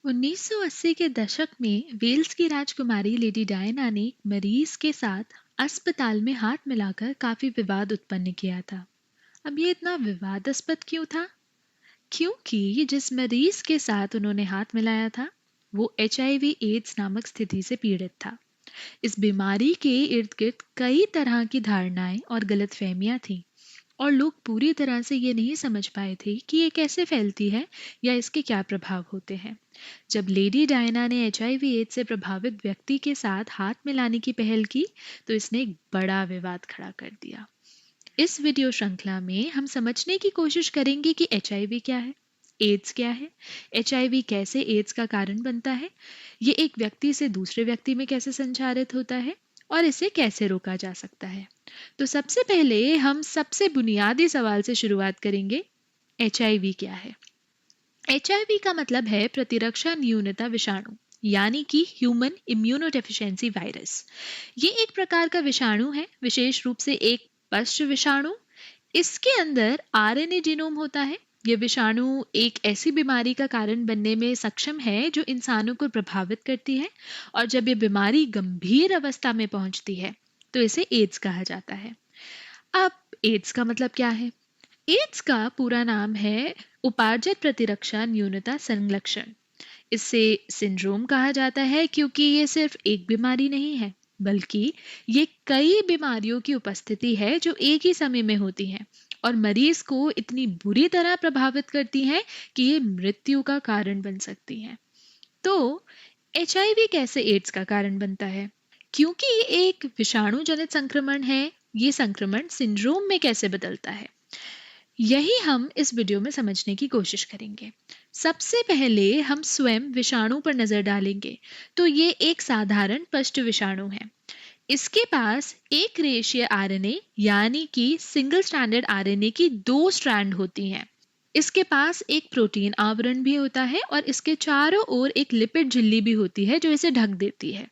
1980 के दशक में वेल्स की राजकुमारी लेडी डायना ने एक मरीज के साथ अस्पताल में हाथ मिलाकर काफी विवाद उत्पन्न किया था। अब ये इतना विवादास्पद क्यों था? क्योंकि जिस मरीज के साथ उन्होंने हाथ मिलाया था वो एचआईवी एड्स नामक स्थिति से पीड़ित था। इस बीमारी के इर्द गिर्द कई तरह की धारणाएं और गलतफहमियां थीं और लोग पूरी तरह से ये नहीं समझ पाए थे कि ये कैसे फैलती है या इसके क्या प्रभाव होते हैं। जब लेडी डायना ने एचआईवी एड्स से प्रभावित व्यक्ति के साथ हाथ मिलाने की पहल की तो इसने एक बड़ा विवाद खड़ा कर दिया। इस वीडियो श्रृंखला में हम समझने की कोशिश करेंगे कि एचआईवी क्या है, एड्स क्या है, एचआईवी कैसे एड्स का कारण बनता है, ये एक व्यक्ति से दूसरे व्यक्ति में कैसे संचारित होता है और इसे कैसे रोका जा सकता है। तो सबसे पहले हम सबसे बुनियादी सवाल से शुरुआत करेंगे। एचआईवी क्या है? एचआईवी का मतलब है प्रतिरक्षा न्यूनता विषाणु, यानी कि ह्यूमन इम्यूनोडेफिशिएंसी वायरस। ये एक प्रकार का विषाणु है, विशेष रूप से एक पश्च विषाणु। इसके अंदर आरएनए जीनोम होता है। ये विषाणु एक ऐसी बीमारी का कारण बनने में सक्षम है जो इंसानों को प्रभावित करती है और जब ये बीमारी गंभीर अवस्था में पहुंचती है तो इसे एड्स कहा जाता है। अब एड्स का मतलब क्या है? एड्स का पूरा नाम है उपार्जित प्रतिरक्षा न्यूनता संलक्षण। इसे सिंड्रोम कहा जाता है क्योंकि ये सिर्फ एक बीमारी नहीं है बल्कि ये कई बीमारियों की उपस्थिति है जो एक ही समय में होती हैं और मरीज को इतनी बुरी तरह प्रभावित करती हैं कि ये मृत्यु का कारण बन सकती हैं। तो एचआईवी कैसे एड्स का कारण बनता है? क्योंकि ये एक विषाणु जनित संक्रमण है, ये संक्रमण सिंड्रोम में कैसे बदलता है, यही हम इस वीडियो में समझने की कोशिश करेंगे। सबसे पहले हम स्वयं विषाणु पर नजर डालेंगे। तो ये एक साधारण पष्ट विषाणु है। इसके पास एक रेशीय आरएनए यानी कि सिंगल स्ट्रैंडेड आरएनए की 2 स्ट्रैंड होती हैं। इसके पास एक प्रोटीन आवरण भी होता है और इसके चारों ओर एक लिपिड झिल्ली भी होती है जो इसे ढक देती है।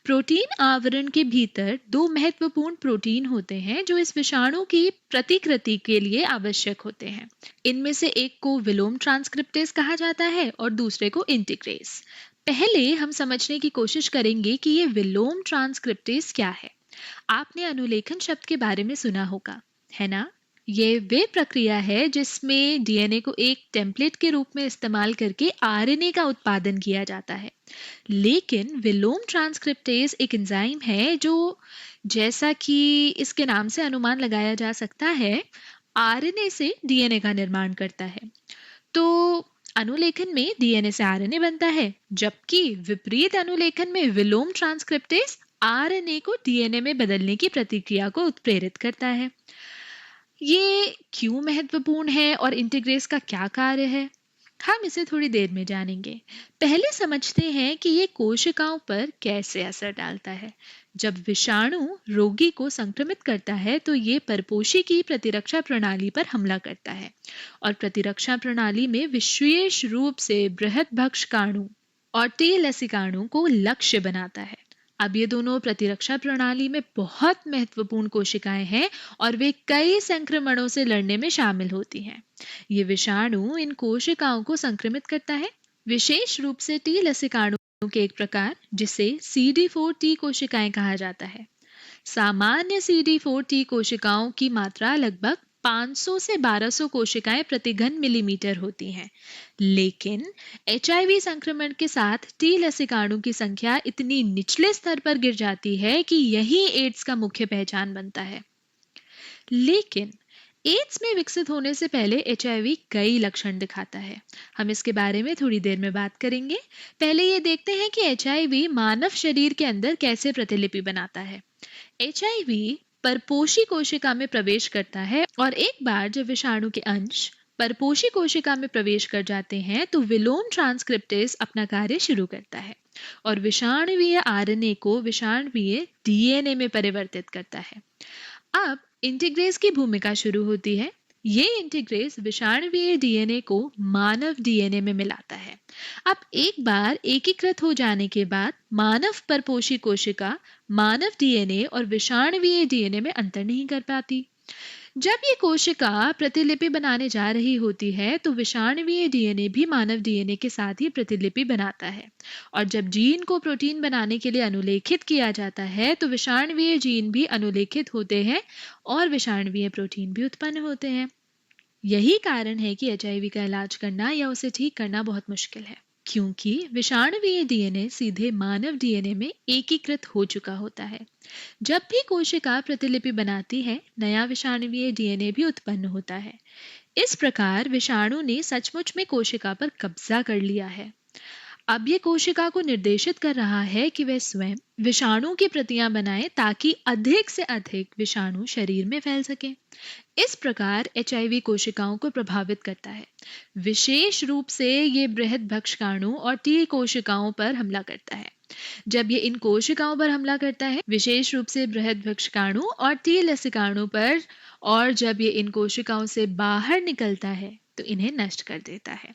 प्रोटीन आवरण के भीतर 2 महत्वपूर्ण प्रोटीन होते हैं जो इस विषाणु की प्रतिकृति के लिए आवश्यक होते हैं। इनमें से एक को विलोम ट्रांसक्रिप्टेज कहा जाता है और दूसरे को इंटीग्रेस। पहले हम समझने की कोशिश करेंगे कि ये विलोम ट्रांसक्रिप्टेज क्या है। आपने अनुलेखन शब्द के बारे में सुना होगा, है ना? ये वे प्रक्रिया है जिसमें डीएनए को एक टेम्पलेट के रूप में इस्तेमाल करके आरएनए का उत्पादन किया जाता है। लेकिन विलोम ट्रांसक्रिप्टेज एक एंजाइम है जो, जैसा कि इसके नाम से अनुमान लगाया जा सकता है, आरएनए से डीएनए का निर्माण करता है। तो अनुलेखन में डीएनए से आरएनए बनता है, जबकि विपरीत अनुलेखन में विलोम ट्रांसक्रिप्टेज आरएनए को डीएनए में बदलने की प्रतिक्रिया को उत्प्रेरित करता है। ये क्यों महत्वपूर्ण है और इंटीग्रेस का क्या कार्य है, हम इसे थोड़ी देर में जानेंगे। पहले समझते हैं कि ये कोशिकाओं पर कैसे असर डालता है। जब विषाणु रोगी को संक्रमित करता है तो ये परपोषी की प्रतिरक्षा प्रणाली पर हमला करता है और प्रतिरक्षा प्रणाली में विशेष रूप से बृहदभक्षकाणु और टी लसिकाणु को लक्ष्य बनाता है। अब ये दोनों प्रतिरक्षा प्रणाली में बहुत महत्वपूर्ण कोशिकाएं हैं और वे कई संक्रमणों से लड़ने में शामिल होती हैं। ये विषाणु इन कोशिकाओं को संक्रमित करता है, विशेष रूप से टी लसिकाणु के एक प्रकार जिसे CD4 टी कोशिकाएं कहा जाता है। सामान्य CD4 टी कोशिकाओं की मात्रा लगभग 500 से 1200 कोशिकाएं प्रति घन मिलीमीटर होती हैं, लेकिन एचआईवी संक्रमण के साथ टी लसिकाणु की संख्या इतनी निचले स्तर पर गिर जाती है कि यही एड्स का मुख्य पहचान बनता है। लेकिन एड्स में विकसित होने से पहले एचआईवी कई लक्षण दिखाता है। हम इसके बारे में थोड़ी देर में बात करेंगे। पहले ये देखते हैं कि एचआईवी मानव शरीर के अंदर कैसे प्रतिलिपि बनाता है। एचआईवी परपोषी कोशिका में प्रवेश करता है और एक बार जब विषाणु के अंश परपोषी कोशिका में प्रवेश कर जाते हैं तो विलोम ट्रांसक्रिप्टेज अपना कार्य शुरू करता है और विषाणुवीय आरएनए को विषाणुवीय डीएनए में परिवर्तित करता है। अब इंटीग्रेस की भूमिका शुरू होती है। ये इंटीग्रेस विषाणुवीय डीएनए को मानव डीएनए में मिलाता है। अब एक बार एकीकृत हो जाने के बाद मानव परपोषी कोशिका मानव डीएनए और विषाणुवीय डीएनए में अंतर नहीं कर पाती। जब ये कोशिका प्रतिलिपि बनाने जा रही होती है तो विषाणुवीय डीएनए भी मानव डीएनए के साथ ही प्रतिलिपि बनाता है। और जब जीन को प्रोटीन बनाने के लिए अनुलेखित किया जाता है तो विषाणुवीय जीन भी अनुलेखित होते हैं और विषाणुवीय प्रोटीन भी उत्पन्न होते हैं। यही कारण है कि एचआईवी का इलाज करना या उसे ठीक करना बहुत मुश्किल है, क्योंकि विषाणुवीय डीएनए सीधे मानव डीएनए में एकीकृत हो चुका होता है। जब भी कोशिका प्रतिलिपि बनाती है, नया विषाणुवीय डीएनए भी उत्पन्न होता है। इस प्रकार विषाणु ने सचमुच में कोशिका पर कब्जा कर लिया है। अब ये कोशिका को निर्देशित कर रहा है कि वह स्वयं विषाणु की प्रतियां बनाए ताकि अधिक से अधिक विषाणु शरीर में फैल सके। इस प्रकार एचआईवी कोशिकाओं को प्रभावित करता है। विशेष रूप से ये बृहद भक्षकाणु और टी कोशिकाओं पर हमला करता है। जब ये इन कोशिकाओं पर हमला करता है, विशेष रूप से बृहद भक्षकाणु और टी लसिकाणु पर, और जब ये इन कोशिकाओं से बाहर निकलता है तो इन्हें नष्ट कर देता है।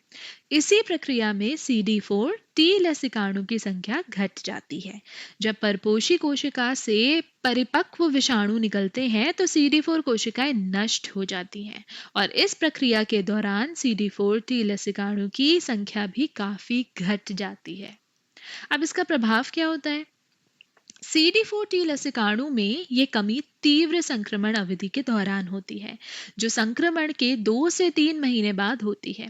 इसी प्रक्रिया में CD4 टी लसिकाणु की संख्या घट जाती है। जब परपोषी कोशिका से परिपक्व विषाणु निकलते हैं तो CD4 कोशिकाएं नष्ट हो जाती हैं और इस प्रक्रिया के दौरान CD4 टी लसिकाणु की संख्या भी काफी घट जाती है। अब इसका प्रभाव क्या होता है? CD4 टी लसिकाणु में ये कमी तीव्र संक्रमण अवधि के दौरान होती है, जो संक्रमण के 2 से 3 महीने बाद होती है।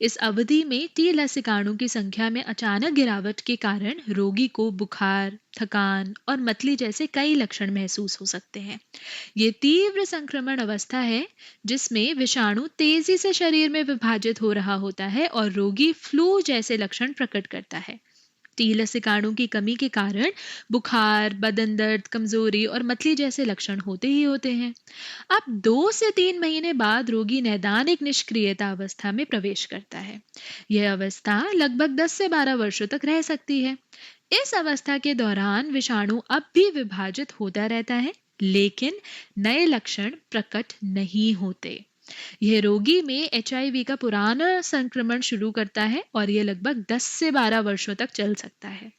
इस अवधि में टी लसिकाणु की संख्या में अचानक गिरावट के कारण रोगी को बुखार, थकान और मतली जैसे कई लक्षण महसूस हो सकते हैं। ये तीव्र संक्रमण अवस्था है जिसमें विषाणु तेजी से शरीर में विभाजित हो रहा होता है और रोगी फ्लू जैसे लक्षण प्रकट करता है। टी लसिकाणु की कमी के कारण बुखार, बदन दर्द, कमजोरी और मतली जैसे लक्षण होते ही होते हैं। अब 2 से 3 महीने बाद रोगी नैदानिक निष्क्रियता अवस्था में प्रवेश करता है। यह अवस्था लगभग 10 से 12 वर्षों तक रह सकती है। इस अवस्था के दौरान विषाणु अब भी विभाजित होता रहता है, लेकिन नए लक्षण प्रकट नहीं होते। यह रोगी में एचआईवी का पुराना संक्रमण शुरू करता है और यह लगभग 10 से 12 वर्षों तक चल सकता है।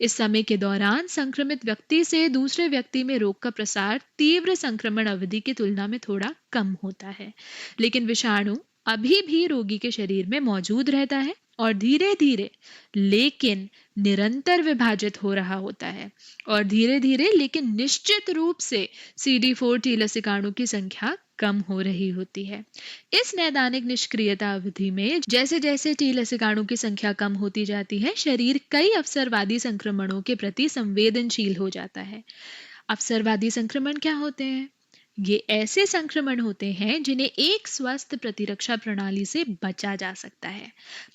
इस समय के दौरान संक्रमित व्यक्ति से दूसरे व्यक्ति में रोग का प्रसार तीव्र संक्रमण अवधि की तुलना में थोड़ा कम होता है, लेकिन विषाणु अभी भी रोगी के शरीर में मौजूद रहता है और धीरे धीरे लेकिन निरंतर विभाजित हो रहा होता है और धीरे धीरे लेकिन निश्चित रूप से CD4 टी लसिकाणु की संख्या कम हो रही होती है। इस नैदानिक निष्क्रियता अवधि में जैसे जैसे टी लसिकाणु की संख्या कम होती जाती है, शरीर कई अवसरवादी संक्रमणों के प्रति संवेदनशील हो जाता है। अवसरवादी संक्रमण क्या होते हैं? ये ऐसे संक्रमण होते हैं जिन्हें एक स्वस्थ प्रतिरक्षा प्रणाली से बचा जा सकता है।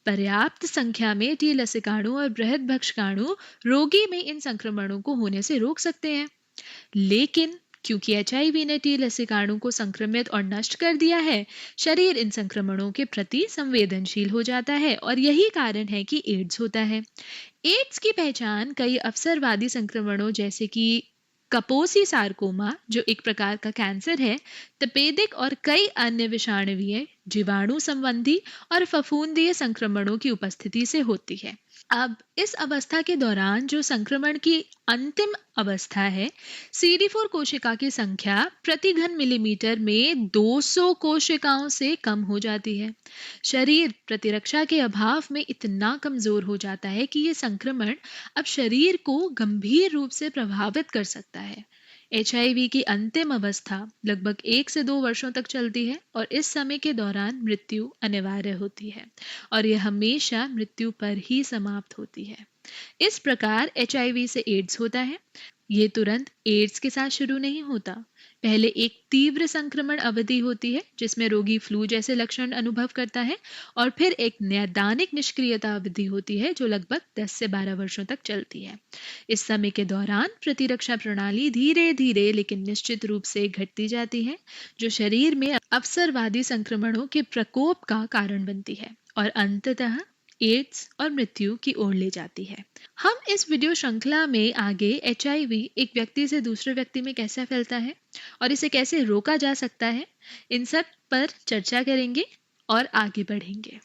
पर्याप्त संख्या में टी लसिकाणु और बृहद भक्षकाणु रोगी में इन संक्रमणों को होने से रोक सकते हैं, लेकिन क्योंकि एचआईवी ने टी लसिकाणु को संक्रमित और नष्ट कर दिया है, शरीर इन संक्रमणों के प्रति संवेदनशील हो जाता है और यही कारण है कि एड्स होता है। एड्स की पहचान कई अवसरवादी संक्रमणों जैसे कि कपोसी सार्कोमा, जो एक प्रकार का कैंसर है, तपेदिक और कई अन्य विषाणुवीय, जीवाणु संबंधी और फफूंदीय संक्रमणों की उपस्थिति से होती है। अब इस अवस्था के दौरान जो संक्रमण की अंतिम अवस्था है, CD4 कोशिका की संख्या प्रति घन मिलीमीटर में 200 कोशिकाओं से कम हो जाती है। शरीर प्रतिरक्षा के अभाव में इतना कमजोर हो जाता है कि ये संक्रमण अब शरीर को गंभीर रूप से प्रभावित कर सकता है। एचआईवी की अंतिम अवस्था लगभग 1 से 2 वर्षों तक चलती है और इस समय के दौरान मृत्यु अनिवार्य होती है और यह हमेशा मृत्यु पर ही समाप्त होती है। इस प्रकार एचआईवी से एड्स होता है। ये तुरंत एड्स के साथ शुरू नहीं होता। पहले एक तीव्र संक्रमण अवधि होती है जिसमें रोगी फ्लू जैसे लक्षण अनुभव करता है और फिर एक नैदानिक निष्क्रियता अवधि होती है जो लगभग 10 से 12 वर्षों तक चलती है। इस समय के दौरान प्रतिरक्षा प्रणाली धीरे धीरे लेकिन निश्चित रूप से घटती जाती है, जो शरीर में अवसरवादी संक्रमणों के प्रकोप का कारण बनती है और अंततः एड्स और मृत्यु की ओर ले जाती है। हम इस वीडियो श्रृंखला में आगे एचआईवी एक व्यक्ति से दूसरे व्यक्ति में कैसे फैलता है और इसे कैसे रोका जा सकता है, इन सब पर चर्चा करेंगे और आगे बढ़ेंगे।